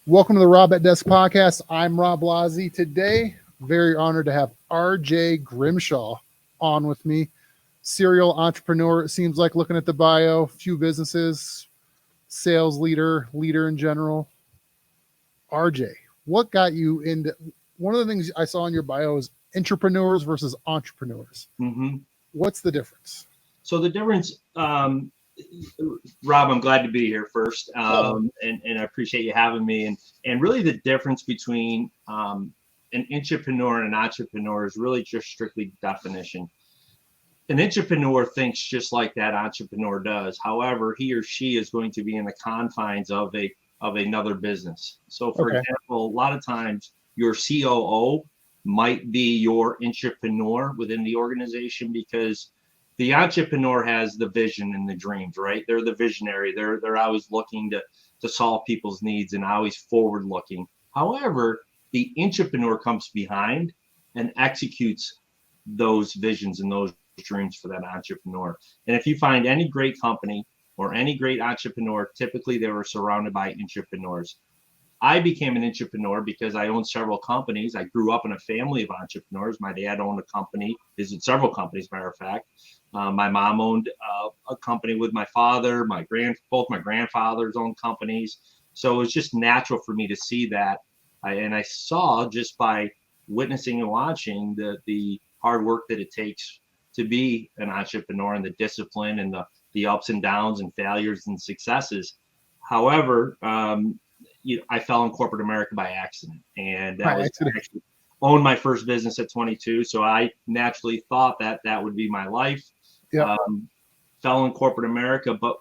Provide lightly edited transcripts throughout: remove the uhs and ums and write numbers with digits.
Welcome to the RobatDesk podcast. I'm Rob Blasi. Today, very honored to have RJ Grimshaw on with me. Serial entrepreneur, it seems like, looking at the bio, few businesses, sales leader in general. RJ, what got you into, one of the things I saw in your bio is intrapreneurs versus entrepreneurs. Mm-hmm. What's the difference? So the difference, Rob, I'm glad to be here first, and I appreciate you having me. And really the difference between an intrapreneur and an entrepreneur is really just strictly definition. An intrapreneur thinks just like that entrepreneur does. However, he or she is going to be in the confines of another business. So for example, a lot of times your COO might be your intrapreneur within the organization, because the entrepreneur has the vision and the dreams, right? They're the visionary. They're always looking to solve people's needs and always forward looking. However, the intrapreneur comes behind and executes those visions and those dreams for that entrepreneur. And if you find any great company or any great entrepreneur, typically they were surrounded by intrapreneurs. I became an intrapreneur because I owned several companies. I grew up in a family of entrepreneurs. My dad owned a company, several companies, matter of fact. My mom owned a company with my father. Both my grandfathers owned companies. So it was just natural for me to see that. And I saw, just by witnessing and watching, the hard work that it takes to be an entrepreneur, and the discipline and the ups and downs and failures and successes. However, I fell in corporate America by accident, and I actually owned my first business at 22. So I naturally thought that would be my life. Yep. Fell in corporate America, but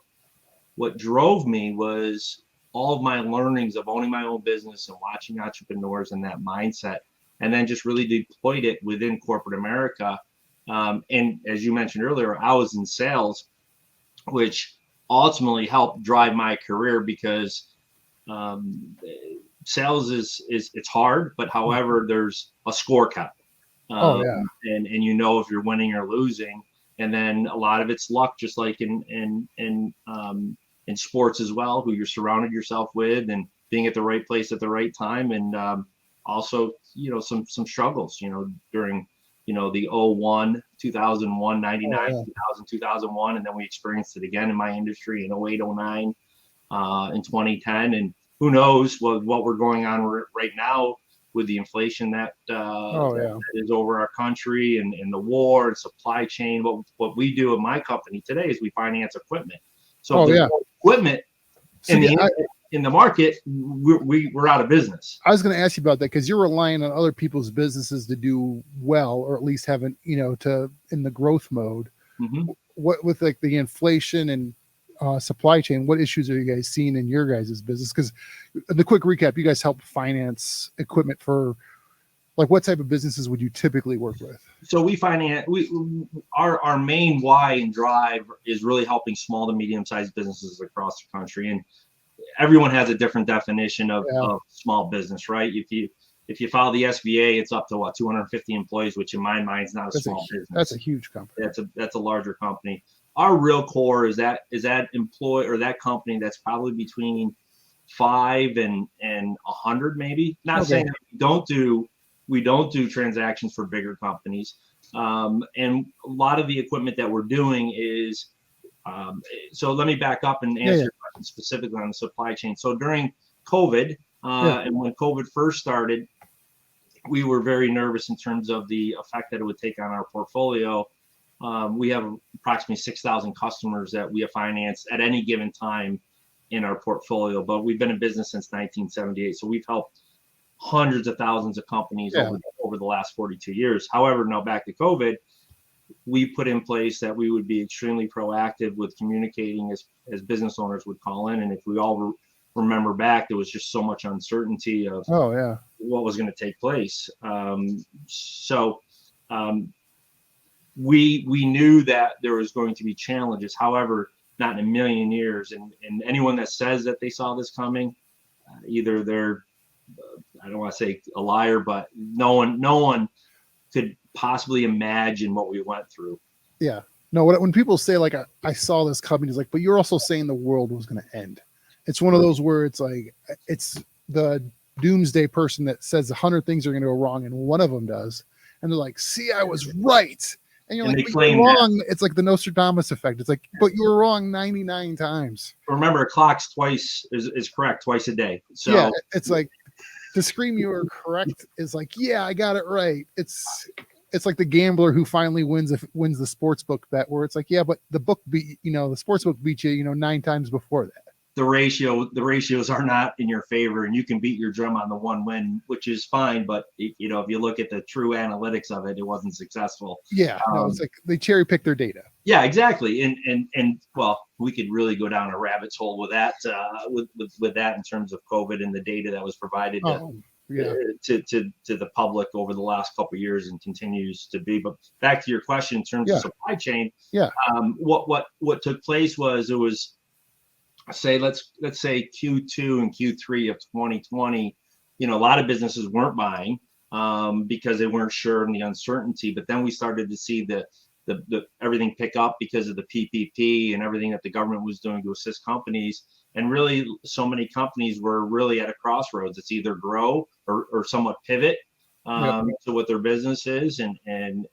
what drove me was all of my learnings of owning my own business and watching entrepreneurs and that mindset, and then just really deployed it within corporate America. And as you mentioned earlier, I was in sales, which ultimately helped drive my career, because sales it's hard, but however, there's a score cut. And if you're winning or losing, and then a lot of it's luck, just like in sports as well, who you're surrounded yourself with, and being at the right place at the right time, and also some struggles during the 01, 2001, 99, 2000, 2001, and then we experienced it again in my industry in 08, 09, in 2010, and who knows what we're going on right now with the inflation that is over our country, and the war and supply chain. What we do in my company today is we finance equipment. So if there's no equipment in the market, we're out of business. I was going to ask you about that, because you're relying on other people's businesses to do well, or at least in the growth mode. Mm-hmm. What with like the inflation and supply chain, what issues are you guys seeing in your guys' business? Because the quick recap, you guys help finance equipment for, like, what type of businesses would you typically work with? So we finance, our main why and drive is really helping small to medium-sized businesses across the country. And everyone has a different definition of small business, right? If you follow the SBA, it's up to 250 employees, which in my mind is not a small business. That's a huge company. That's a larger company. Our real core is that employee, or that company that's probably between 5 and 100, maybe. Not saying that we don't do transactions for bigger companies. And a lot of the equipment that we're doing is, so let me back up and answer your question specifically on the supply chain. So during COVID, and when COVID first started, we were very nervous in terms of the effect that it would take on our portfolio. We have approximately 6,000 customers that we have financed at any given time in our portfolio, but we've been in business since 1978. So we've helped hundreds of thousands of companies over the last 42 years. However, now back to COVID, we put in place that we would be extremely proactive with communicating as business owners would call in. And if we all remember back, there was just so much uncertainty of what was going to take place. We knew that there was going to be challenges. However, not in a million years. And anyone that says that they saw this coming, either they're, I don't want to say a liar, but no one could possibly imagine what we went through. Yeah. No, when people say, like, I saw this coming, it's like, but you're also saying the world was going to end. It's one of those where it's like, the doomsday person that says 100 things are going to go wrong and one of them does, and they're like, see, I was right. And you're And like, they but you're claim that. wrong. It's like the Nostradamus effect. It's like, but you were wrong 99 times. Remember, a clock's twice is correct twice a day. So yeah, it's like to scream you are correct is like, yeah, I got it right. It's like the gambler who finally wins the sports book bet, where it's like, yeah, but the book beat, the sports book beat you, 9 times before that. the ratios are not in your favor, and you can beat your drum on the one win, which is fine. But if you look at the true analytics of it, it wasn't successful. Yeah, no, it's like they cherry pick their data. Yeah, exactly. And well, we could really go down a rabbit's hole with that, with that in terms of COVID and the data that was provided to the public over the last couple of years and continues to be. But back to your question in terms of supply chain. Yeah. What took place was, it was, let's say Q2 and Q3 of 2020, a lot of businesses weren't buying because they weren't sure in the uncertainty. But then we started to see the everything pick up because of the PPP and everything that the government was doing to assist companies. And really, so many companies were really at a crossroads. It's either grow or somewhat pivot to what their business is and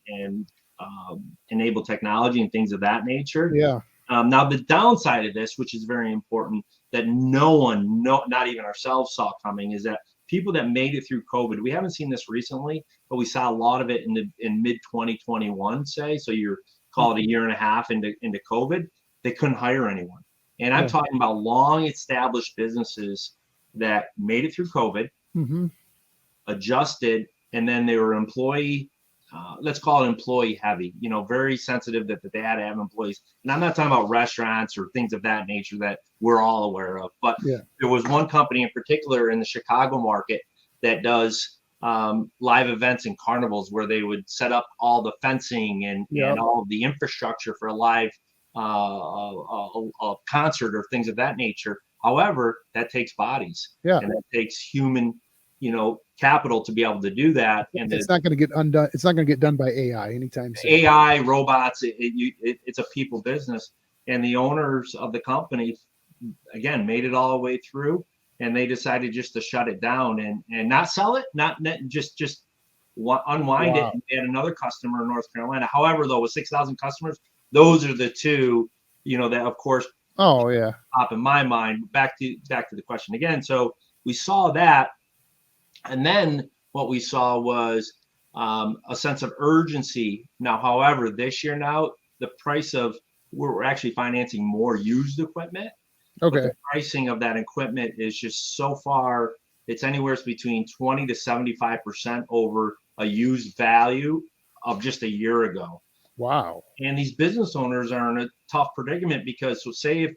enable technology and things of that nature. Yeah. Now, the downside of this, which is very important, that not even ourselves saw coming, is that people that made it through COVID, we haven't seen this recently, but we saw a lot of it in mid 2021, so you're call it a year and a half into COVID, they couldn't hire anyone. And I'm talking about long established businesses that made it through COVID, adjusted, and then they were let's call it employee heavy, very sensitive that they had to have employees. And I'm not talking about restaurants or things of that nature that we're all aware of, but there was one company in particular in the Chicago market that does live events and carnivals, where they would set up all the fencing and all of the infrastructure for a live a concert or things of that nature. However, that takes bodies and that takes human capital to be able to do that. And it's not going to get undone. It's not going to get done by AI anytime soon. AI, robots, it's a people business. And the owners of the company, again, made it all the way through, and they decided just to shut it down and not sell it, just unwind it and add another customer in North Carolina. However, though, with 6,000 customers, those are the two, that of course pop in my mind. Back to the question again. So we saw that. And then what we saw was a sense of urgency. Now, however, this year now, the price of, we're actually financing more used equipment. Okay. But the pricing of that equipment is just so far, it's anywhere between 20 to 75% over a used value of just a year ago. Wow. And these business owners are in a tough predicament because, so say if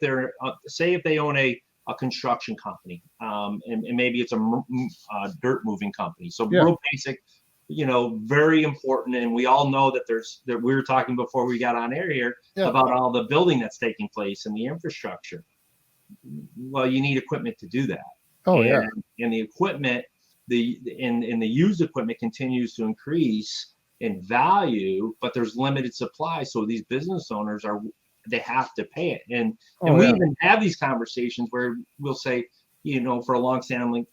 they own a construction company, and maybe it's a dirt moving company. So real basic, very important. And we all know that we were talking before we got on air here about all the building that's taking place and the infrastructure. Well, you need equipment to do that. And the equipment, the used equipment continues to increase in value, but there's limited supply. So these business owners they have to pay it. And we even have these conversations where we'll say, for a long-standing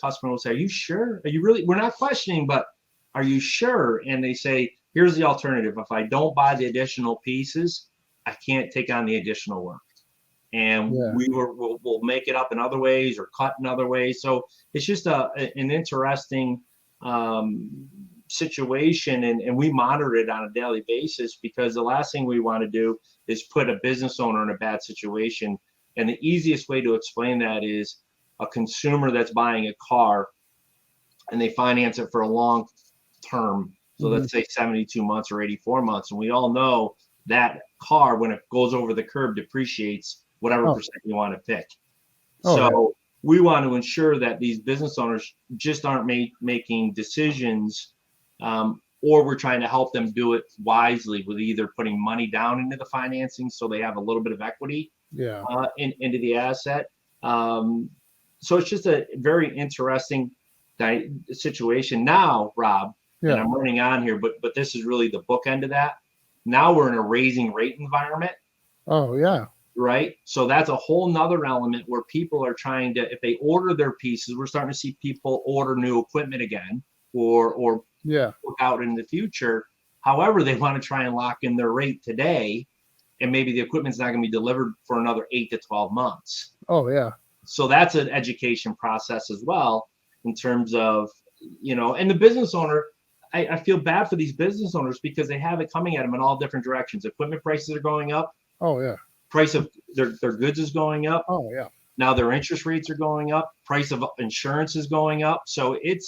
customer, we'll say, are you sure? Are you really? We're not questioning, but are you sure? And they say, here's the alternative. If I don't buy the additional pieces, I can't take on the additional work. And we'll make it up in other ways or cut in other ways. So it's just an interesting situation, and we monitor it on a daily basis, because the last thing we want to do is put a business owner in a bad situation. And the easiest way to explain that is a consumer that's buying a car and they finance it for a long term. So let's say 72 months or 84 months. And we all know that car, when it goes over the curb, depreciates whatever percent you want to pick. We want to ensure that these business owners just aren't making decisions, or we're trying to help them do it wisely with either putting money down into the financing so they have a little bit of equity into the asset. So it's just a very interesting situation. Now, Rob, and I'm running on here, but this is really the bookend of that. Now we're in a raising rate environment. Oh, yeah. right? So that's a whole nother element where people are trying to, if they order their pieces, we're starting to see people order new equipment again, or Yeah. look out in the future. However, they want to try and lock in their rate today, and maybe the equipment's not going to be delivered for another 8 to 12 months. Oh yeah. So that's an education process as well, in terms of, and the business owner, I feel bad for these business owners because they have it coming at them in all different directions. Equipment prices are going up. Oh yeah. Price of their goods is going up. Oh yeah. Now their interest rates are going up. Price of insurance is going up. So it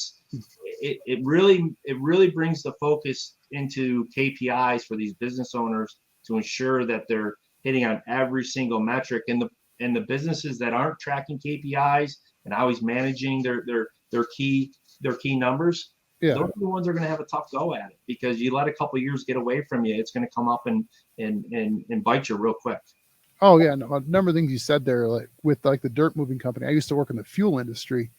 really brings the focus into KPIs for these business owners to ensure that they're hitting on every single metric. And the businesses that aren't tracking KPIs and always managing their key numbers, Yeah. those are the ones that are going to have a tough go at it, because you let a couple of years get away from you, it's going to come up and bite you real quick. Oh yeah. No, a number of things you said there, like with like the dirt moving company. I used to work in the fuel industry,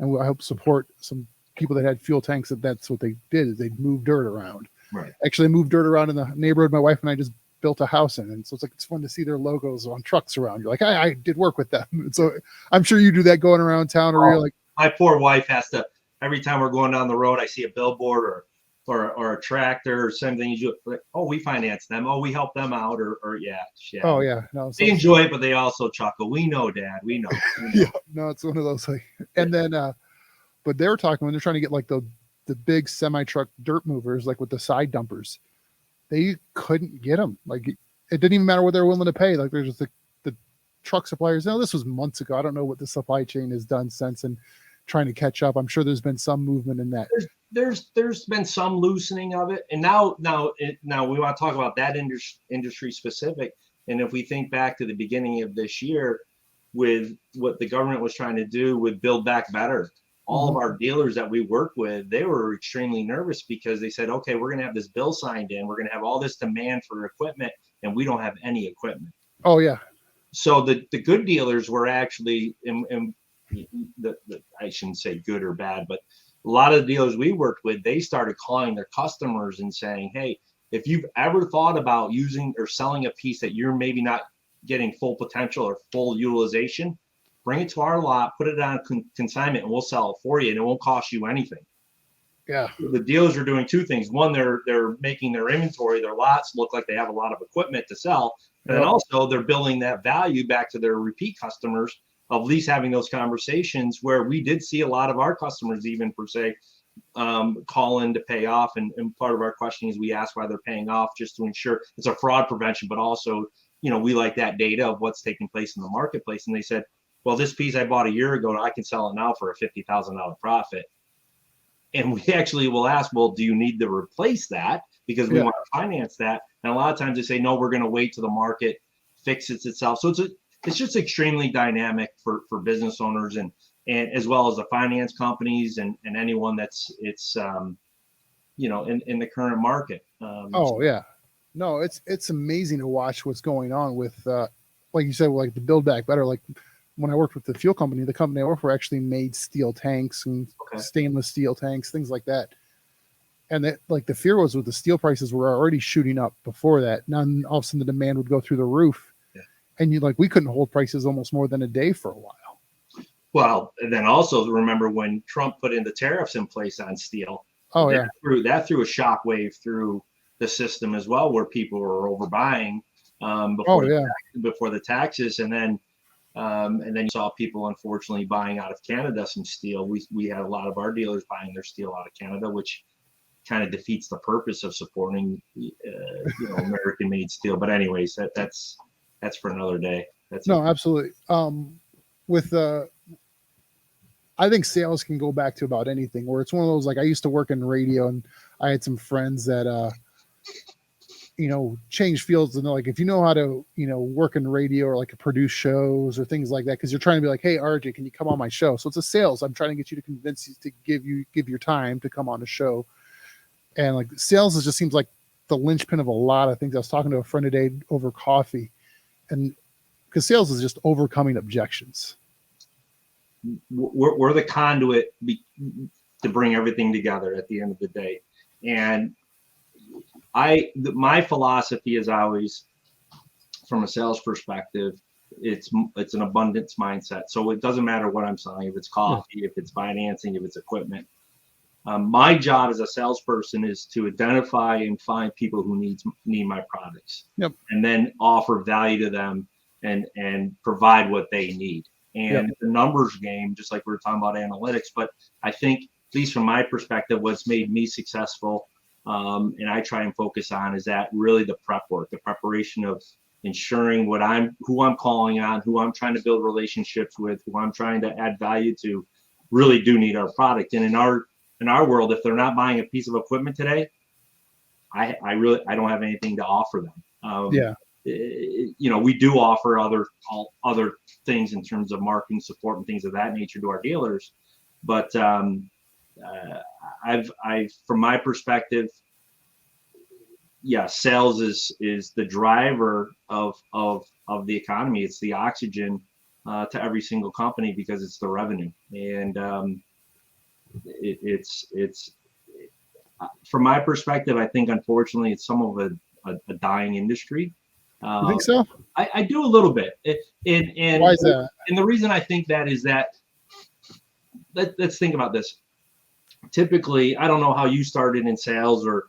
and I helped support some people that had fuel tanks. That's what they did, is they'd move dirt around. Right. Actually, moved dirt around in the neighborhood my wife and I just built a house in, and so it's fun to see their logos on trucks around. You're like, I did work with them. So I'm sure you do that going around town, or you're like, my poor wife has to, every time we're going down the road, I see a billboard or a tractor or something. You do like, oh, we finance them. Oh, we help them out. Or yeah. Oh yeah. No, they enjoy it, but they also chuckle. We know, Dad. We know. Yeah. No, it's one of those like, and then, but they were talking when they're trying to get like the big semi truck dirt movers, like with the side dumpers, they couldn't get them. Like it didn't even matter what they're willing to pay. Like there's just the truck suppliers. Now this was months ago. I don't know what the supply chain has done since, and trying to catch up. I'm sure there's been some movement in that. There's been some loosening of it, and now we want to talk about that industry specific. And if we think back to the beginning of this year, with what the government was trying to do with Build Back Better, all of our dealers that we work with, they were extremely nervous because they said, okay, we're going to have this bill signed in, we're going to have all this demand for equipment, and we don't have any equipment. Oh yeah. So the good dealers were actually, I shouldn't say good or bad, but a lot of the dealers we worked with, they started calling their customers and saying, hey, if you've ever thought about using or selling a piece that you're maybe not getting full potential or full utilization, bring it to our lot, put it on consignment, and we'll sell it for you, and it won't cost you anything. Yeah. The dealers are doing two things. One, they're making their inventory, their lots look like they have a lot of equipment to sell. And then also they're building that value back to their repeat customers, of at least having those conversations, where we did see a lot of our customers even per se call in to pay off. And part of our questioning is we ask why they're paying off, just to ensure it's a fraud prevention, but also, we like that data of what's taking place in the marketplace. And they said, well, this piece I bought a year ago, I can sell it now for a $50,000 profit. And we actually will ask, well, do you need to replace that? Because we want to finance that. And a lot of times they say, no, we're going to wait till the market fixes itself. So it's just extremely dynamic for business owners and as well as the finance companies and anyone that's in the current market. Yeah. No, it's amazing to watch what's going on with, like you said, like the Build Back Better. Like when I worked with the fuel company, the company I worked for actually made steel tanks and stainless steel tanks, things like that. And that, like, the fear was with the steel prices were already shooting up before that. Now all of a sudden the demand would go through the roof. Yeah. And we couldn't hold prices almost more than a day for a while. Well, and then also remember when Trump put in the tariffs in place on steel. Oh yeah. That threw a shockwave through the system as well, where people were overbuying before the taxes, and then you saw people unfortunately buying out of Canada some steel. We had a lot of our dealers buying their steel out of Canada, which kind of defeats the purpose of supporting American-made steel. But anyways, that's for another day. Absolutely. I think sales can go back to about anything, where it's one of those, like, I used to work in radio, and I had some friends that change fields, and they're like, if you know how to work in radio or like produce shows or things like that, because you're trying to be like, hey RJ, can you come on my show? So it's a sales. I'm trying to get you to convince you to give your time to come on a show. And like sales just seems like the linchpin of a lot of things. I was talking to a friend today over coffee, and because sales is just overcoming objections. We're the conduit to bring everything together at the end of the day. And my philosophy is always, from a sales perspective, it's an abundance mindset. So it doesn't matter what I'm selling, if it's coffee, if it's financing, if it's equipment. My job as a salesperson is to identify and find people who need my products, and then offer value to them and provide what they need. And it's a numbers game, just like we were talking about analytics. But I think, at least from my perspective, what's made me successful, and I try and focus on, is that really the prep work, the preparation of ensuring who I'm calling on, who I'm trying to build relationships with, who I'm trying to add value to, really do need our product. And in our world, if they're not buying a piece of equipment today, I don't have anything to offer them. We do offer other things in terms of marketing support and things of that nature to our dealers, but I've from my perspective, sales is the driver of the economy. It's the oxygen to every single company, because it's the revenue. And it's from my perspective, I think, unfortunately, it's somewhat of a dying industry. You think so? I do a little bit. And why is that? And the reason I think that is that, let's think about this. Typically, I don't know how you started in sales, or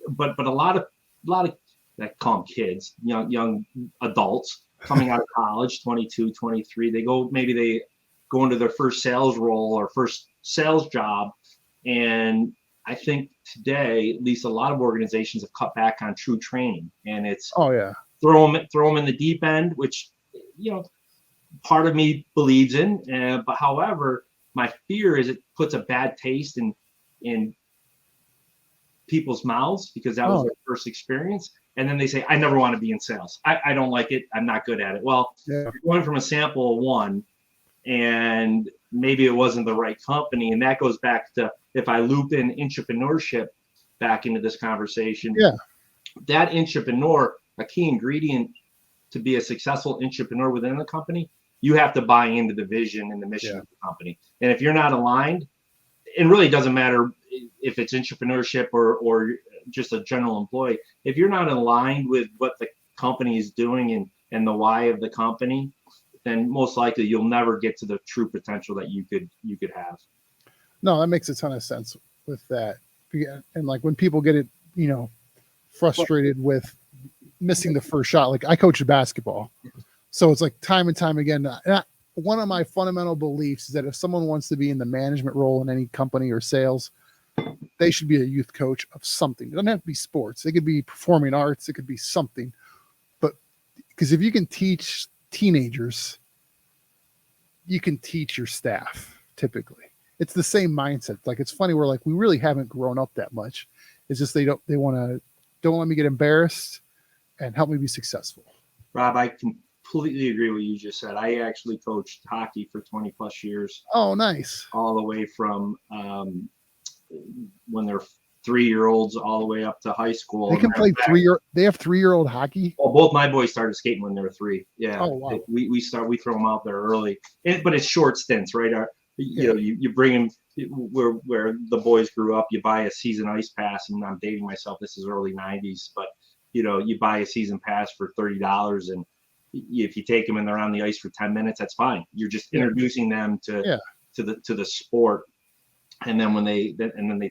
but a lot of I call them kids, young adults coming out of college, 22, 23, they go into their first sales role or first sales job. And I think today, at least a lot of organizations have cut back on true training, and it's throw them in the deep end, which part of me believes in. But however, my fear is it puts a bad taste in people's mouths, because that was their first experience. And then they say, I never want to be in sales. I don't like it. I'm not good at it. Well, you're going from a sample of one, and maybe it wasn't the right company. And that goes back to, if I loop in intrapreneurship back into this conversation, that intrapreneur, a key ingredient to be a successful intrapreneur within the company, you have to buy into the vision and the mission of the company. And if you're not aligned, it really doesn't matter if it's intrapreneurship or just a general employee. If you're not aligned with what the company is doing and the why of the company, then most likely you'll never get to the true potential that you could have. No, that makes a ton of sense with that. And like when people get it, frustrated with missing the first shot, like I coach basketball. So it's like time and time again. One of my fundamental beliefs is that if someone wants to be in the management role in any company or sales, they should be a youth coach of something. It doesn't have to be sports. It could be performing arts. It could be something. But because if you can teach teenagers, you can teach your staff. Typically, it's the same mindset. Like, it's funny, we're like, we really haven't grown up that much. It's just they want to, don't let me get embarrassed and help me be successful. Rob, I completely agree with what you just said. I actually coached hockey for 20 plus years. Oh, nice. All the way from when they're 3-year-olds all the way up to high school. They can play they have 3-year-old hockey. Well, both my boys started skating when they were 3. Yeah. Oh, wow. We throw them out there early, but it's short stints, right? You bring them where the boys grew up. You buy a season ice pass, and I'm dating myself. This is early 90s, but you buy a season pass for $30, and if you take them and they're on the ice for 10 minutes, that's fine. You're just introducing them to the sport, and then when they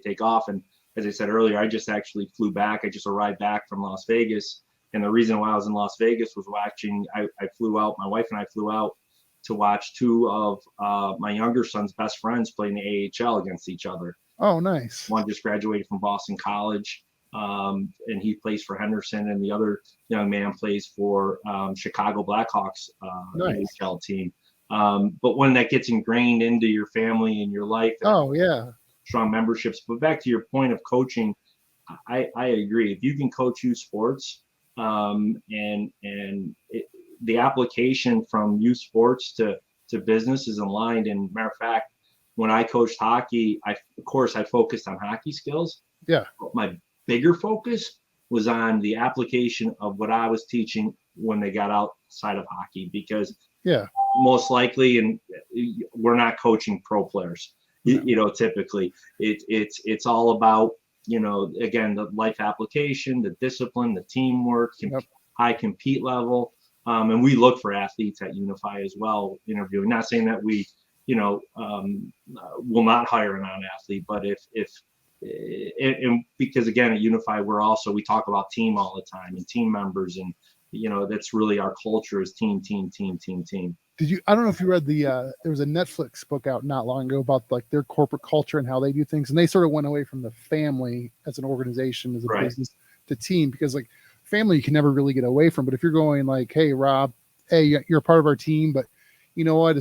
take off. And as I said earlier, I just actually flew back. I just arrived back from Las Vegas, and the reason why I was in Las Vegas was watching. I flew out. My wife and I flew out to watch 2 of my younger son's best friends play in the AHL against each other. Oh, nice. One just graduated from Boston College, and he plays for Henderson, and the other young man plays for Chicago Blackhawks AHL team. But when that gets ingrained into your family and your life, strong memberships. But back to your point of coaching, I agree. If you can coach youth sports, the application from youth sports to business is aligned. And matter of fact, when I coached hockey, I focused on hockey skills. Yeah. But my bigger focus was on the application of what I was teaching when they got outside of hockey, because most likely, and we're not coaching pro players. Typically it's all about, again, the life application, the discipline, the teamwork, high compete level. And we look for athletes at Unify as well, interviewing. Not saying that we, will not hire a non-athlete, but and because again, at Unify, we talk about team all the time and team members, and that's really our culture is team. I don't know if you read there was a Netflix book out not long ago about like their corporate culture and how they do things. And they sort of went away from the family as an organization, as a business, to team, because like family, you can never really get away from. But if you're going like, hey, Rob, hey, you're a part of our team, but you know what,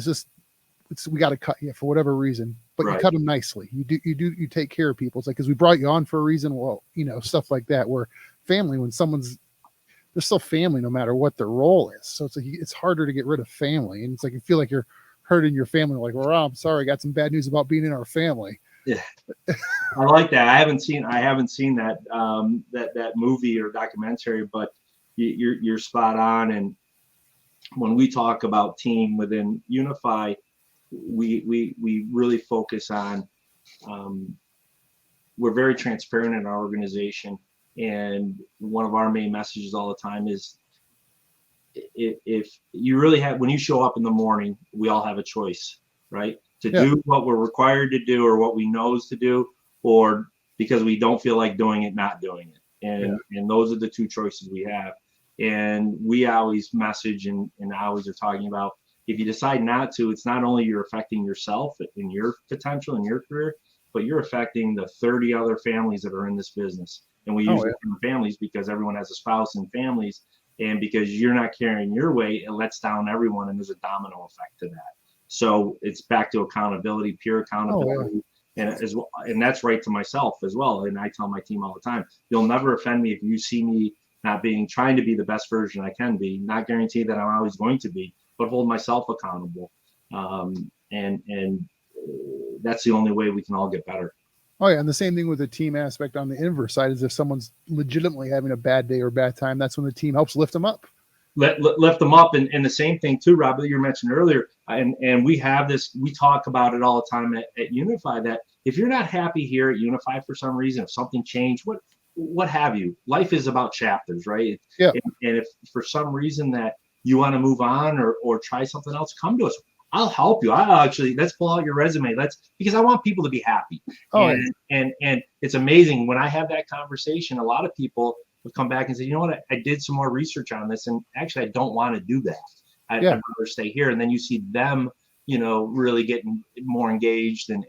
we got to cut you for whatever reason, but you cut them nicely. You take care of people. It's like, cause we brought you on for a reason. Well, stuff like that, where family, when they're still family no matter what their role is. So it's like, it's harder to get rid of family. And it's like, you feel like you're hurting your family. Like, well, Rob, sorry, I got some bad news about being in our family. Yeah. I like that. I haven't seen that, that movie or documentary, but you're spot on. And when we talk about team within Unify, we really focus on, we're very transparent in our organization. And one of our main messages all the time is, if you really when you show up in the morning, we all have a choice, right? To do what we're required to do or what we know is to do, or because we don't feel like doing it, not doing it. And those are the two choices we have. And we always message and always are talking about, if you decide not to, it's not only you're affecting yourself and your potential in your career, but you're affecting the 30 other families that are in this business. And we use families because everyone has a spouse and families. And because you're not carrying your weight, it lets down everyone, and there's a domino effect to that. So it's back to accountability, pure accountability. And that's right to myself as well. And I tell my team all the time, you'll never offend me if you see me trying to be the best version I can be, not guarantee that I'm always going to be, but hold myself accountable. And that's the only way we can all get better. Oh yeah. And the same thing with the team aspect on the inverse side is if someone's legitimately having a bad day or bad time, that's when the team helps lift them up. Lift them up. And the same thing too, Rob, that you mentioned earlier. And we have this, we talk about it all the time at Unify, that if you're not happy here at Unify for some reason, if something changed, what have you, life is about chapters, right? Yeah. And if for some reason that you want to move on or try something else, come to us. I'll help you. Let's pull out your resume. Because I want people to be happy. And it's amazing when I have that conversation, a lot of people would come back and say, you know what, I did some more research on this, and actually I don't want to do that. I'd rather stay here. And then you see them, really getting more engaged and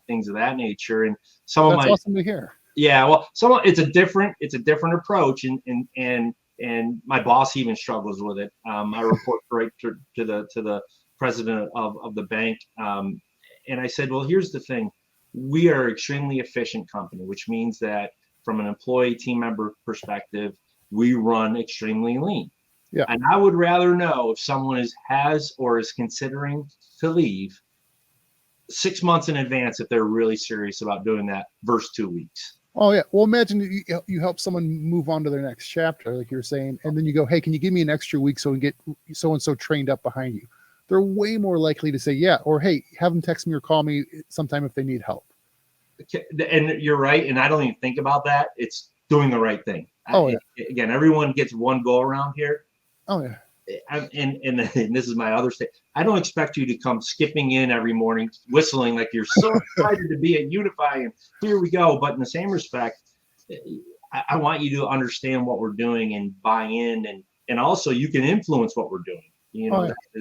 things of that nature. And that's awesome to hear. Yeah, well, it's a different approach, and my boss even struggles with it. I report right to the president of the bank, and I said, well, here's the thing: we are an extremely efficient company, which means that from an employee team member perspective, we run extremely lean. Yeah. And I would rather know if someone has or is considering to leave 6 months in advance if they're really serious about doing that versus 2 weeks. Oh yeah. Well, imagine you help someone move on to their next chapter, like you're saying, and then you go, hey, can you give me an extra week so we can get so-and-so trained up behind you? They're way more likely to say yeah, or hey, have them text me or call me sometime if they need help. And you're right. And I don't even think about that. It's doing the right thing. Again, everyone gets one go around here. Oh yeah. And this is my other state. I don't expect you to come skipping in every morning, whistling like you're so excited to be at Unify and here we go. But in the same respect, I want you to understand what we're doing and buy in, and also you can influence what we're doing.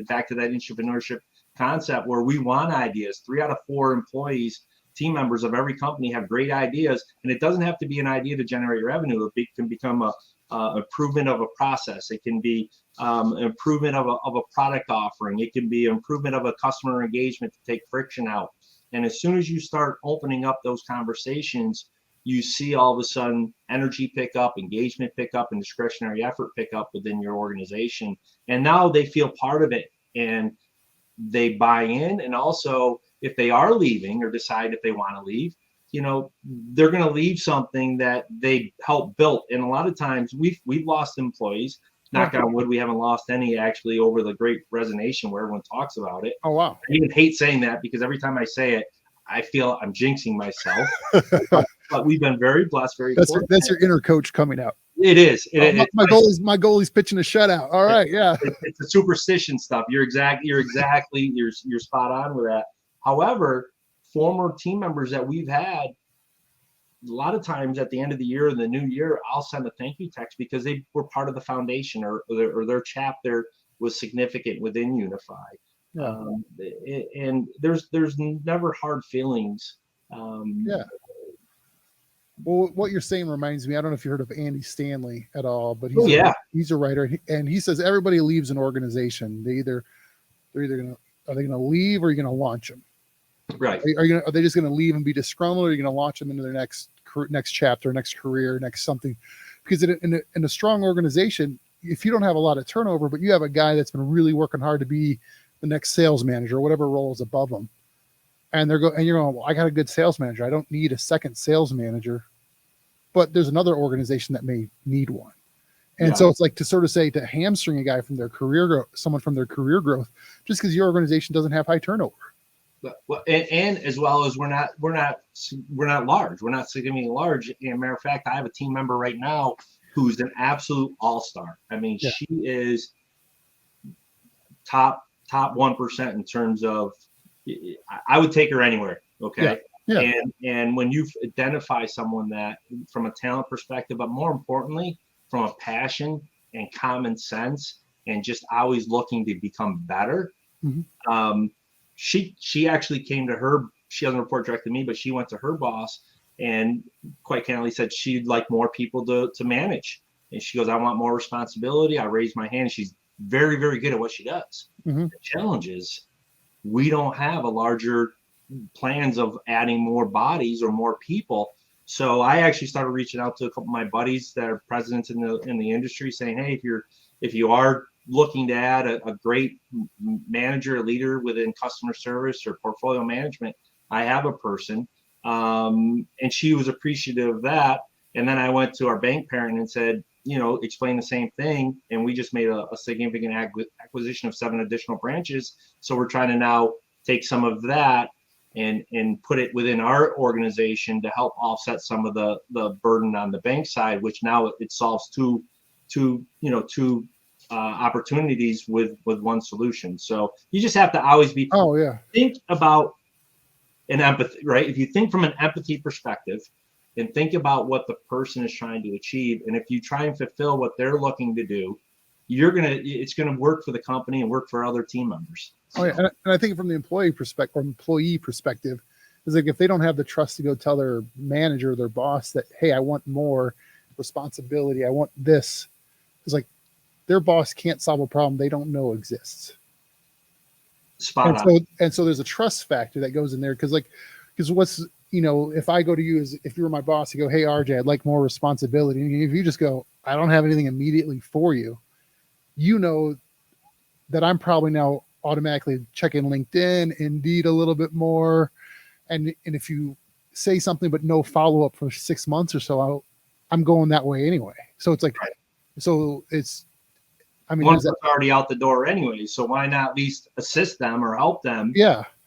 Back to that intrapreneurship concept where we want ideas. 3 out of 4 employees, team members of every company have great ideas, and it doesn't have to be an idea to generate revenue. It can become a improvement of a process. It can be improvement of a product offering. It can be improvement of a customer engagement to take friction out. And as soon as you start opening up those conversations, you see all of a sudden energy pick up, engagement pick up, and discretionary effort pick up within your organization. And now they feel part of it and they buy in. And also, if they are leaving or decide if they want to leave, they're going to leave something that they helped build. And a lot of times we've lost employees. Knock on wood, we haven't lost any actually over the Great Resignation where everyone talks about it. Oh, wow. I even hate saying that because every time I say it, I feel I'm jinxing myself. But we've been very blessed, very fortunate. That's your inner coach coming out. It is. My goalie's pitching a shutout. All right, yeah. It's the superstition stuff. You're spot on with that. However, former team members that we've had, a lot of times at the end of the year, the new year, I'll send a thank you text because they were part of the foundation or their chapter was significant within Unify. Yeah. And there's never hard feelings. Yeah. Well, what you're saying reminds me, I don't know if you heard of Andy Stanley at all, but he's a writer, and he says everybody leaves an organization. They're either are they gonna leave or are you gonna launch them? Right. Are they just gonna leave and be disgruntled, or are you gonna launch them into their next chapter, next career, next something? Because in a strong organization, if you don't have a lot of turnover, but you have a guy that's been really working hard to be the next sales manager or whatever role is above them, and you're going, well, I got a good sales manager. I don't need a second sales manager, but there's another organization that may need one. And so it's like to sort of say to hamstring a guy from their career growth, someone from their career growth, just because your organization doesn't have high turnover. Well, and as well as we're not large. We're not significantly large. And matter of fact, I have a team member right now who's an absolute all-star. I mean, she is top 1% in terms of, I would take her anywhere. Okay. Yeah. And when you identify someone that from a talent perspective, but more importantly, from a passion and common sense and just always looking to become better. Mm-hmm. She actually came to her, she doesn't report directly to me, but she went to her boss and quite candidly said she'd like more people to manage. And she goes, I want more responsibility. I raised my hand. She's very, very good at what she does. Mm-hmm. The challenge is we don't have a larger plans of adding more bodies or more people. So I actually started reaching out to a couple of my buddies that are presidents in the industry saying, hey, if you are looking to add a great manager, leader within customer service or portfolio management, I have a person. And she was appreciative of that. And then I went to our bank parent and said, explain the same thing. And we just made a significant acquisition of 7 additional branches. So we're trying to now take some of that and put it within our organization to help offset some of the burden on the bank side, which now it solves two opportunities with one solution. So you just have to always think about an empathy, right? If you think from an empathy perspective and think about what the person is trying to achieve, and if you try and fulfill what they're looking to do, it's gonna work for the company and work for other team members. Oh yeah, and I think from the employee perspective, is like if they don't have the trust to go tell their manager or their boss that, hey, I want more responsibility, I want this, it's like their boss can't solve a problem they don't know exists. Spot on. And so there's a trust factor that goes in there because what's, if I go to you as if you were my boss, you go, hey, RJ, I'd like more responsibility. And if you just go, I don't have anything immediately for you, that I'm probably now automatically checking LinkedIn, Indeed a little bit more. And if you say something but no follow-up for 6 months or so, I'm going that way anyway. So it's like, so it's, one's already out the door anyway. So why not at least assist them or help them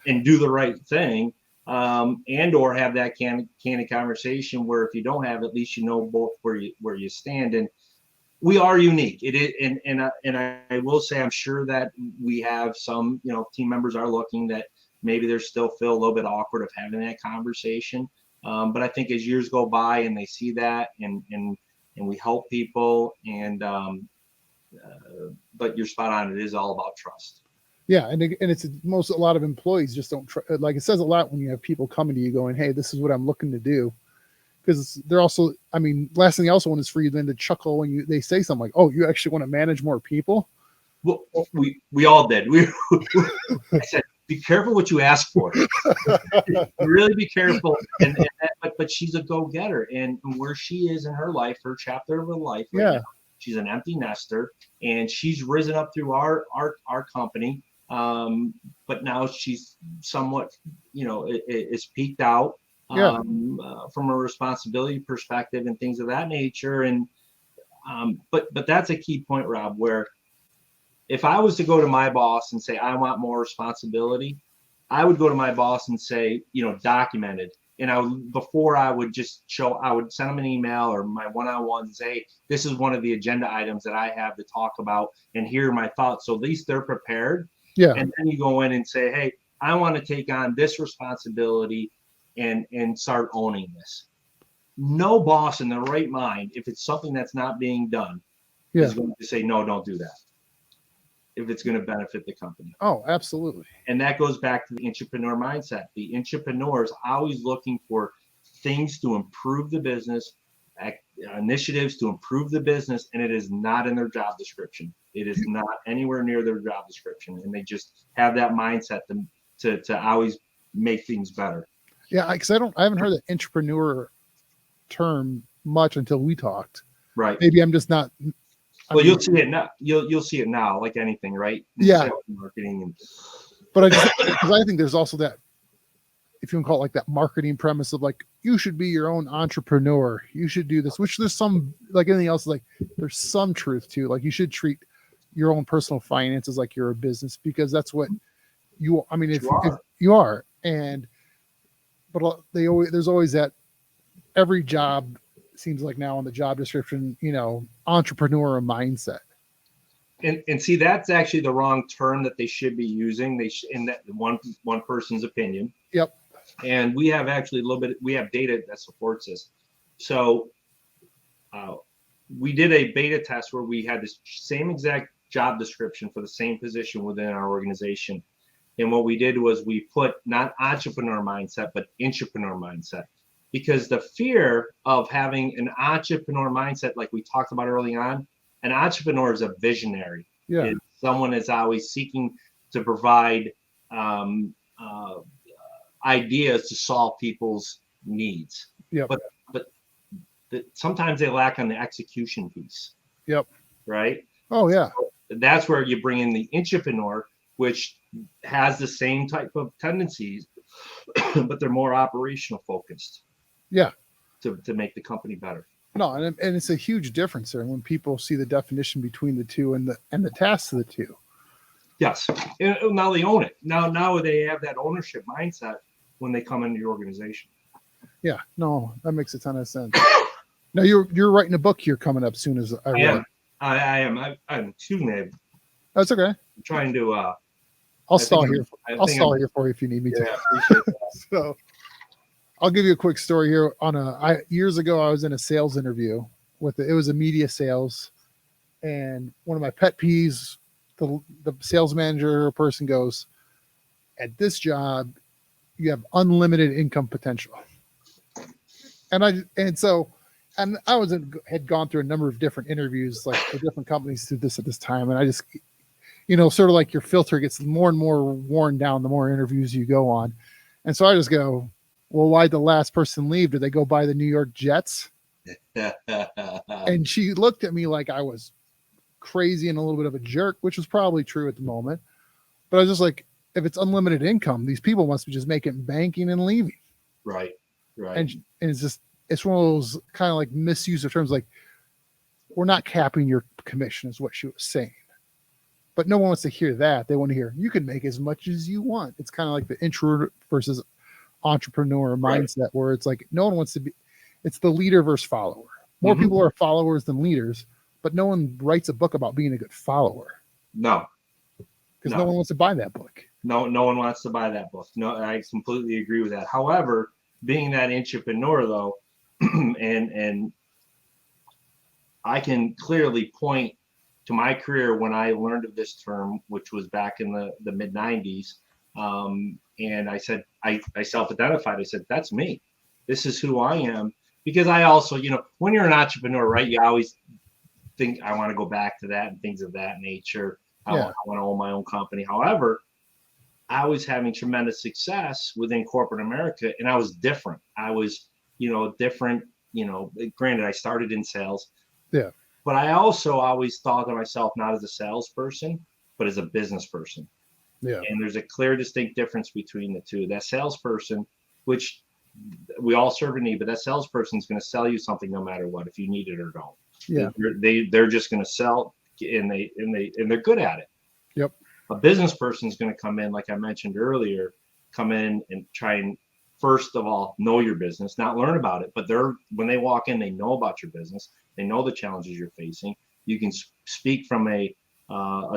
and do the right thing, and or have that candid conversation where if you don't have, at least both where you stand. And we are unique. It is, and I will say, I'm sure that we have some, team members are looking that maybe they're still feel a little bit awkward of having that conversation. But I think as years go by and they see that and we help people but you're spot on. It is all about trust. Yeah. And it's a lot of employees just don't like, it says a lot when you have people coming to you going, hey, this is what I'm looking to do. Because they're also, last thing they also want is for you then to chuckle when they say something like, oh, you actually want to manage more people? Well, we all did. I said, be careful what you ask for. Really be careful. But she's a go-getter. And where she is in her life, her chapter of her life, now, she's an empty nester, and she's risen up through our company. But now she's somewhat, is peaked out. From a responsibility perspective and things of that nature. And but that's a key point, Rob, where if I was to go to my boss and say, I want more responsibility, I would go to my boss and say, documented, before I would I would send them an email or my one-on-ones, say, this is one of the agenda items that I have to talk about, and here are my thoughts. So at least they're prepared. Yeah. And then you go in and say, hey, I want to take on this responsibility and start owning this. No boss in their right mind, if it's something that's not being done, is going to say, no, don't do that, if it's going to benefit the company. Oh, absolutely. And that goes back to the entrepreneur mindset. The entrepreneur is always looking for things to improve the business, initiatives to improve the business, and it is not in their job description. It is not anywhere near their job description, and they just have that mindset to always make things better. Yeah, because I haven't heard the entrepreneur term much until we talked. Right. Maybe I'm just not. You'll see it now. You'll see it now, like anything, right? Yeah. Sales and marketing. But because I think there's also that, if you can call it like that marketing premise of like, you should be your own entrepreneur. You should do this, which there's some, like anything else, like there's some truth to, like you should treat your own personal finances like you're a business, because that's what you, I mean, if you are, but there's always that, every job seems like now on the job description, entrepreneur mindset. And see, that's actually the wrong term that they should be using. In that one person's opinion. Yep. And we have actually we have data that supports this. So we did a beta test where we had this same exact job description for the same position within our organization. And what we did was we put not entrepreneur mindset, but intrapreneur mindset. Because the fear of having an entrepreneur mindset, like we talked about early on, an entrepreneur is a visionary. Yeah. Someone is always seeking to provide ideas to solve people's needs. Yep. But sometimes they lack on the execution piece. Yep. Right? Oh, yeah. So that's where you bring in the intrapreneur, which has the same type of tendencies, but they're more operational focused. Yeah. To make the company better. No, and it's a huge difference there when people see the definition between the two and the tasks of the two. Yes. And now they own it. Now they have that ownership mindset when they come into your organization. Yeah. No, that makes a ton of sense. Now you're writing a book here coming up soon as I am. I am. I'm excuse me. That's okay. I'm trying to I'll stall here for you if you need me to. Yeah, I appreciate that. So I'll give you a quick story here. Years ago, I was in a sales interview it was a media sales, and one of my pet peeves, the sales manager person goes, at this job, you have unlimited income potential. And I had gone through a number of different interviews, like for different companies through this at this time. And I just, sort of like your filter gets more and more worn down the more interviews you go on. And so I just go, well, why'd the last person leave? Did they go buy the New York Jets? And she looked at me like I was crazy and a little bit of a jerk, which was probably true at the moment. But I was just like, if it's unlimited income, these people must be just making banking and leaving. Right. And it's one of those kind of like misuse of terms, like we're not capping your commission is what she was saying. But no one wants to hear that. They want to hear you can make as much as you want. It's kind of like the intro versus entrepreneur mindset, right, where it's like no one wants to be, it's the leader versus follower. More people are followers than leaders, but no one writes a book about being a good follower. No. Because no one wants to buy that book. No one wants to buy that book. No, I completely agree with that. However, being that entrepreneur though, and I can clearly point to my career when I learned of this term, which was back in the mid 90s. And I said, I self-identified. I said, that's me. This is who I am. Because I also, when you're an entrepreneur, right, you always think I want to go back to that and things of that nature. I want to own my own company. However, I was having tremendous success within corporate America, and I was different. I was, different, granted, I started in sales. Yeah. But I also always thought of myself not as a salesperson, but as a business person. Yeah. And there's a clear, distinct difference between the two. That salesperson, which we all serve a need, but that salesperson is going to sell you something no matter what, if you need it or don't. Yeah. They're just going to sell, and they're good at it. Yep. A business person is going to come in, like I mentioned earlier, come in and try and first of all, know your business, not learn about it, but when they walk in, they know about your business. They know the challenges you're facing. You can speak from a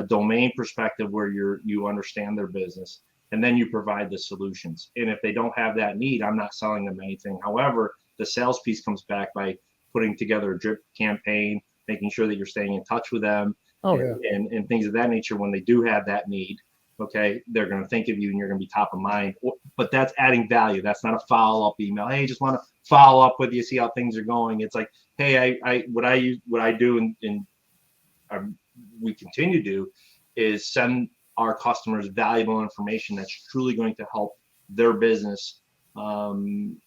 domain perspective where you understand their business, and then you provide the solutions. And if they don't have that need, I'm not selling them anything. However, the sales piece comes back by putting together a drip campaign, making sure that you're staying in touch with them, and things of that nature. When they do have that need, okay, they're going to think of you and you're going to be top of mind. But that's adding value. That's not a follow-up email. Hey, just want to follow up with you, see how things are going. It's like, hey, what I do and we continue to do is send our customers valuable information that's truly going to help their business. And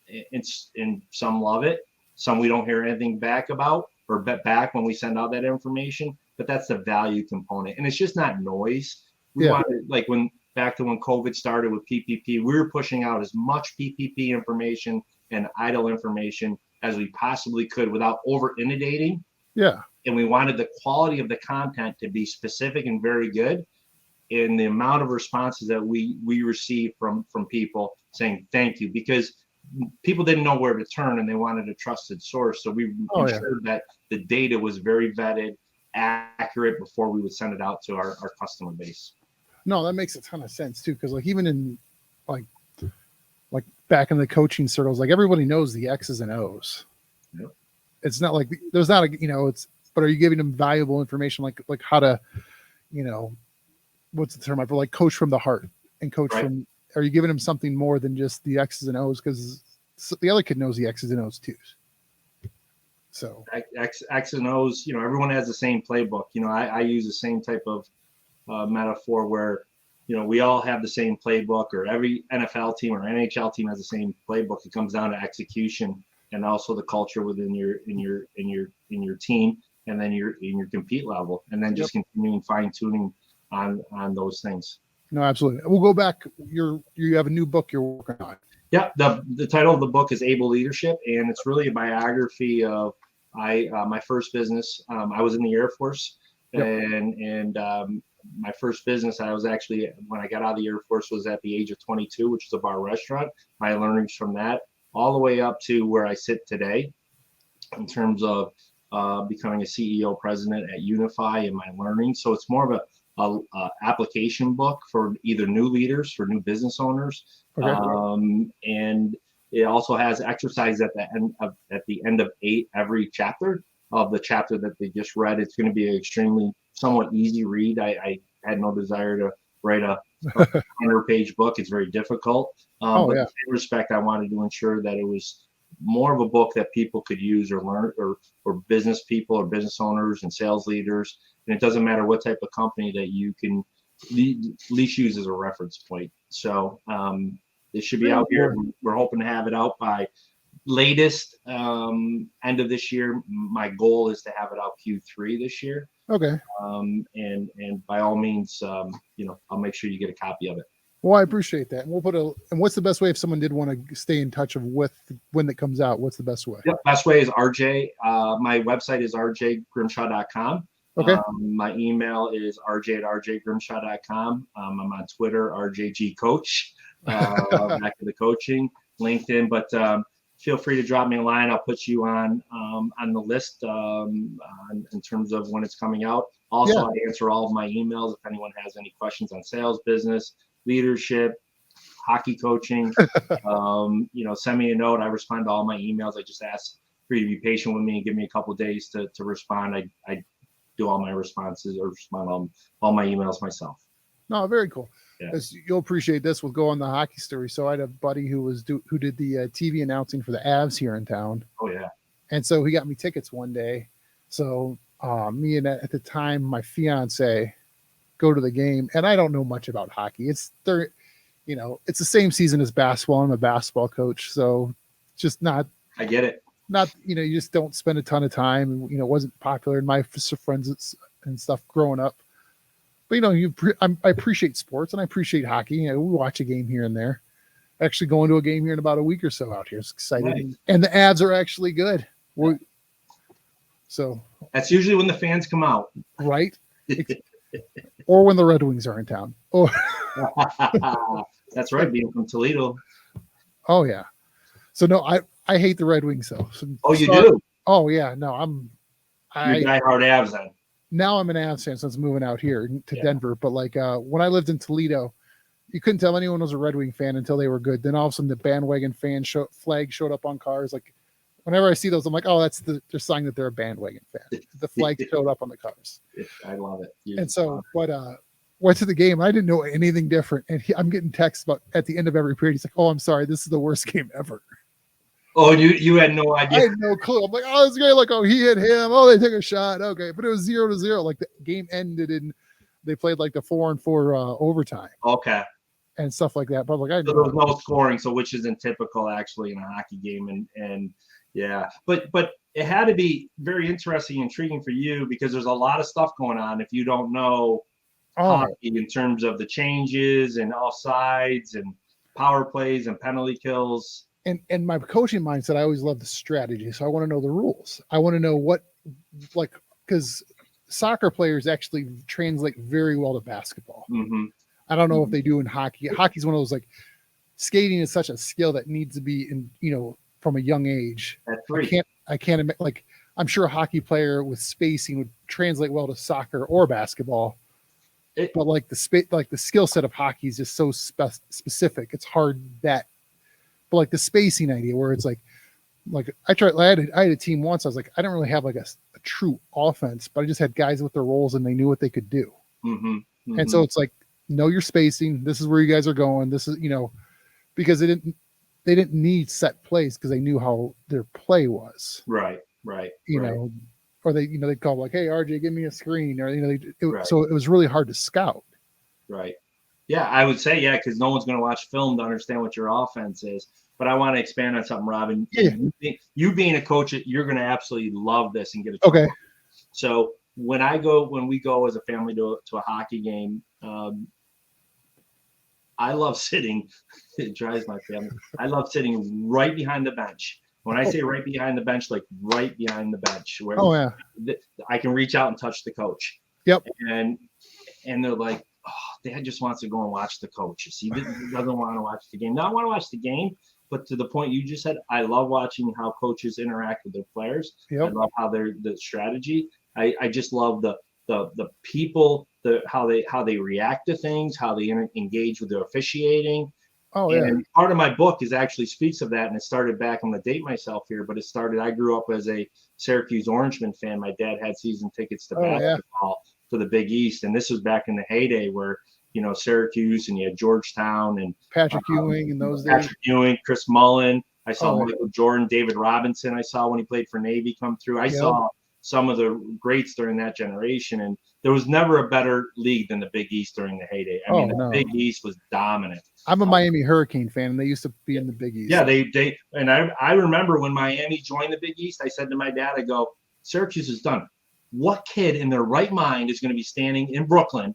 some love it. Some we don't hear anything back about or back when we send out that information, but that's the value component. And it's just not noise. We wanted, like back to when COVID started with PPP, we were pushing out as much PPP information and idle information as we possibly could without over inundating. Yeah. And we wanted the quality of the content to be specific and very good. And the amount of responses that we received from people saying thank you, because people didn't know where to turn and they wanted a trusted source. So we ensured that the data was very vetted, accurate before we would send it out to our customer base. No, that makes a ton of sense too. Cause like even in like back in the coaching circles, like everybody knows the X's and O's. Yep. It's not like there's not but are you giving them valuable information? Like how to, what's the term? I feel like coach from the heart and coach from, are you giving them something more than just the X's and O's? Cause the other kid knows the X's and O's too. So X and O's, everyone has the same playbook. I use the same type of metaphor where, we all have the same playbook, or every NFL team or NHL team has the same playbook. It comes down to execution and also the culture within your team, and then your compete level, and then just continuing fine tuning on those things. No, absolutely. We'll go back. You have a new book you're working on. Yeah. The title of the book is Able Leadership, and it's really a biography of my first business. I was in the Air Force, and my first business, I was actually, when I got out of the Air Force, was at the age of 22, which is a bar restaurant. My learnings from that all the way up to where I sit today in terms of becoming a CEO president at Unify and my learning. So it's more of a application book for either new leaders, for new business owners. Okay. And it also has exercise at the end of every chapter of the chapter that they just read. It's going to be an extremely somewhat easy read. I had no desire to write a 100-page book. It's very difficult. But in that respect, I wanted to ensure that it was more of a book that people could use or learn, or business people or business owners and sales leaders. And it doesn't matter what type of company that you can at least use as a reference point. So it should be out here. We're hoping to have it out by latest end of this year. My goal is to have it out Q3 this year. Okay. And by all means, I'll make sure you get a copy of it. Well, I appreciate that. And we'll and what's the best way if someone did want to stay in touch with when it comes out? What's the best way? The best way is RJ. My website is rjgrimshaw.com. Okay. My email is rj@rjgrimshaw.com. I'm on Twitter, rjgcoach, back to the coaching, LinkedIn, but feel free to drop me a line. I'll put you on the list in terms of when it's coming out. Also, I answer all of my emails if anyone has any questions on sales, business, leadership, hockey coaching. Send me a note. I respond to all my emails. I just ask for you to be patient with me and give me a couple of days to respond. I do all my responses or respond on all my emails myself. No, very cool. Yeah. You'll appreciate this. We'll go on the hockey story. So I had a buddy who did the TV announcing for the Avs here in town. Oh yeah. And so he got me tickets one day. So me and at the time my fiance go to the game, and I don't know much about hockey. It's the same season as basketball. I'm a basketball coach, so just not. I get it. Not you just don't spend a ton of time. It wasn't popular in my friends and stuff growing up. But I appreciate sports and I appreciate hockey. We watch a game here and there. Actually, going to a game here in about a week or so out here. It's exciting, nice. And the Avs are actually good. So that's usually when the fans come out, right? Or when the Red Wings are in town. Oh, that's right. Being from Toledo. Oh yeah. So no, I hate the Red Wings though. So Oh, you do? Oh yeah. No, You're diehard Avs then. now I'm an Avs fan since moving out here to Yeah. Denver. But like when I lived in Toledo, you couldn't tell anyone was a Red Wing fan until they were good. Then all of a sudden the bandwagon flag showed up on cars. Like whenever I see those, I'm like, oh, that's the sign that they're a bandwagon fan. The flag showed up on the cars. I love it. And so, but went to the game. I didn't know anything different. And I'm getting texts about at the end of every period. He's like, oh, I'm sorry. This is the worst game ever. Oh, you had no idea. I had no clue. I'm like, oh, this guy, like, oh, he hit him. Oh, they took a shot. Okay. But it was 0-0. Like the game ended and they played like the 4-4 overtime. Okay. And stuff like that. But like, so there was no scoring, so which isn't typical actually in a hockey game. And yeah, but it had to be very interesting and intriguing for you because there's a lot of stuff going on if you don't know hockey in terms of the changes and offsides and power plays and penalty kills. And my coaching mindset, I always love the strategy. So I want to know the rules. I want to know what, like, because soccer players actually translate very well to basketball. Mm-hmm. I don't know if they do in hockey. Hockey's one of those, like, skating is such a skill that needs to be in, from a young age. I can't like, I'm sure a hockey player with spacing would translate well to soccer or basketball. But like the skill set of hockey is just so specific. It's hard that, but like the spacing idea where it's like I had a team once. I was like, I don't really have like a true offense, but I just had guys with their roles and they knew what they could do. Mm-hmm. Mm-hmm. And so it's like, know your spacing. This is where you guys are going. This is, because they didn't need set plays because they knew how their play was. Right. Or they'd call like, hey, RJ, give me a screen, or right. So it was really hard to scout. Right. Yeah, I would say because no one's going to watch film to understand what your offense is. But I want to expand on something, Robin. Yeah. You being a coach, you're going to absolutely love this and get it. Okay. So when we go as a family to a hockey game, I love sitting. It drives my family. I love sitting right behind the bench. When I say right behind the bench, like right behind the bench, where I can reach out and touch the coach. Yep. And they're like, oh, Dad just wants to go and watch the coach. He doesn't want to watch the game. Now I want to watch the game, but to the point you just said, I love watching how coaches interact with their players. Yep. I love how the strategy. I just love the people, how they react to things, how they engage with their officiating. Oh, yeah. And part of my book actually speaks of that, and it started back. I'm going to date myself here, but it started. I grew up as a Syracuse Orangeman fan. My dad had season tickets to basketball for the Big East, and this was back in the heyday where Syracuse and you had Georgetown and Patrick Ewing in those days. Patrick Ewing, Chris Mullen. I saw Michael Jordan, David Robinson. I saw when he played for Navy come through. I saw some of the greats during that generation, and there was never a better league than the Big East during the heyday. I mean, the Big East was dominant. I'm a Miami Hurricane fan, and they used to be in the Big East. Yeah, they and I remember when Miami joined the Big East, I said to my dad, I go, Syracuse is done. What kid in their right mind is going to be standing in Brooklyn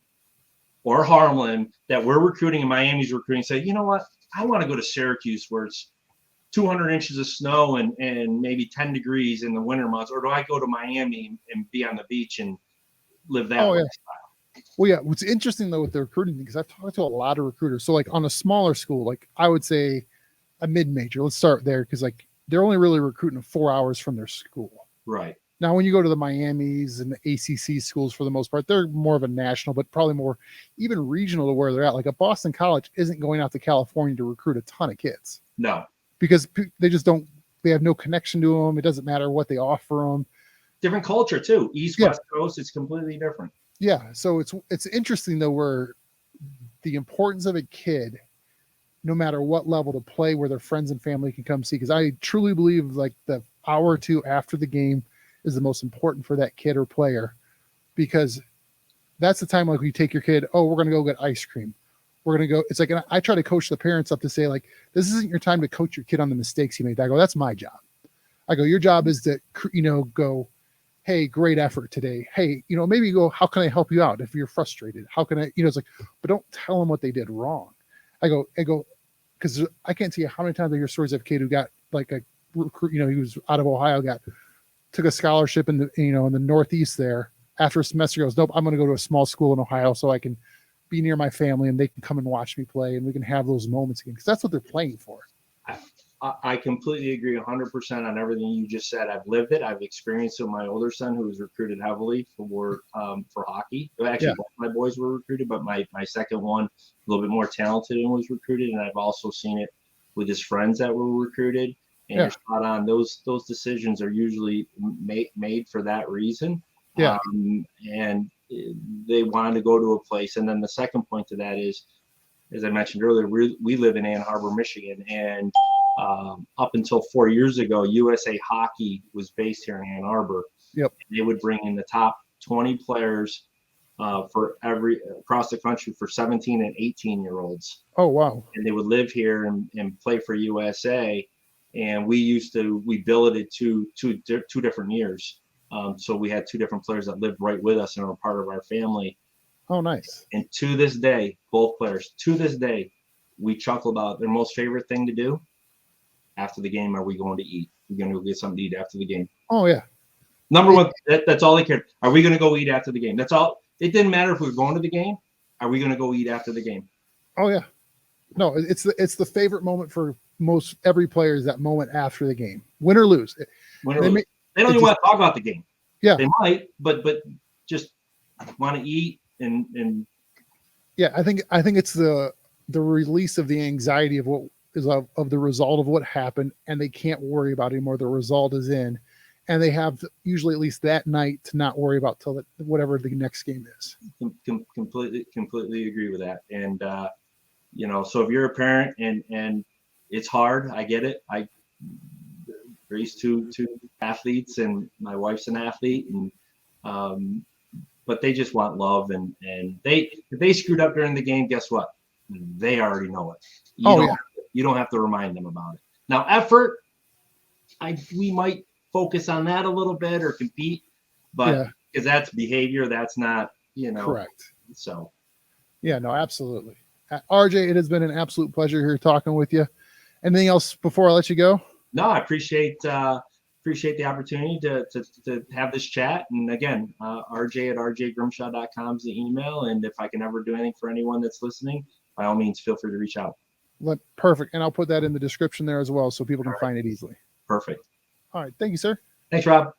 or Harlem that we're recruiting and Miami's recruiting, say, you know what, I want to go to Syracuse where it's 200 inches of snow and maybe 10 degrees in the winter months, or do I go to Miami and be on the beach and live that lifestyle? Well, yeah. What's interesting though with the recruiting, because I've talked to a lot of recruiters. So like on a smaller school, like I would say a mid-major. Let's start there because like they're only really recruiting 4 hours from their school. Right. Now, when you go to the Miamis and the ACC schools, for the most part, they're more of a national, but probably more even regional to where they're at. Like a Boston College isn't going out to California to recruit a ton of kids. No. Because they just don't. They have no connection to them. It doesn't matter what they offer them. Different culture too. West Coast, it's completely different. Yeah, so it's interesting though, where the importance of a kid, no matter what level, to play where their friends and family can come see. Because I truly believe like the hour or two after the game is the most important for that kid or player, because that's the time like you take your kid. Oh, we're gonna go get ice cream. We're gonna go. It's like, and I try to coach the parents up to say like, this isn't your time to coach your kid on the mistakes he made. I go, that's my job. I go, your job is to go, hey, great effort today. Hey, maybe you go, how can I help you out if you're frustrated? How can I, it's like, but don't tell them what they did wrong. I go, because I can't tell you how many times I hear stories of a kid who got like a recruit, he was out of Ohio, took a scholarship in the, in the Northeast there. After a semester, goes, nope, I'm going to go to a small school in Ohio so I can be near my family and they can come and watch me play and we can have those moments again. Because that's what they're playing for. I completely agree 100% on everything you just said. I've lived it. I've experienced it with my older son, who was recruited heavily for hockey. Actually, Yeah. both my boys were recruited, but my second one, a little bit more talented, and was recruited. And I've also seen it with his friends that were recruited. And Yeah. you're spot on. Those decisions are usually made for that reason. Yeah. And they wanted to go to a place. And then the second point to that is, as I mentioned earlier, we live in Ann Arbor, Michigan, and up until 4 years ago, USA Hockey was based here in Ann Arbor. Yep. And they would bring in the top 20 players across the country for 17 and 18-year-olds. Oh, wow. And they would live here and play for USA. And we billeted two different years. So we had two different players that lived right with us and were part of our family. Oh, nice. And to this day, both players, we chuckle about their most favorite thing to do after the game. Are we going to eat? We're going to go get something to eat after the game. Oh, yeah. Number one, that's all they cared. Are we going to go eat after the game? That's all. It didn't matter if we were going to the game. Are we going to go eat after the game? Oh, yeah. No, it's the favorite moment for most every player is that moment after the game, win or lose. They don't even want to talk about the game. Yeah. They might, but just want to eat and yeah, I think it's the release of the anxiety of what is of the result of what happened, and they can't worry about it anymore. The result is in, and they have usually at least that night to not worry about till whatever the next game is. Completely agree with that. And so if you're a parent and it's hard, I get it. I raised two athletes, and my wife's an athlete, and but they just want love, and if they screwed up during the game, guess what? They already know it. You don't have to remind them about it. Now, effort, we might focus on that a little bit or compete, but because that's behavior, that's not, correct. So, yeah, no, absolutely. RJ, it has been an absolute pleasure here talking with you. Anything else before I let you go? No, I appreciate the opportunity to have this chat. And again, rj@rjgrimshaw.com is the email. And if I can ever do anything for anyone that's listening, by all means, feel free to reach out. Perfect. And I'll put that in the description there as well so people can find it easily. Perfect. All right. Thank you, sir. Thanks, Rob.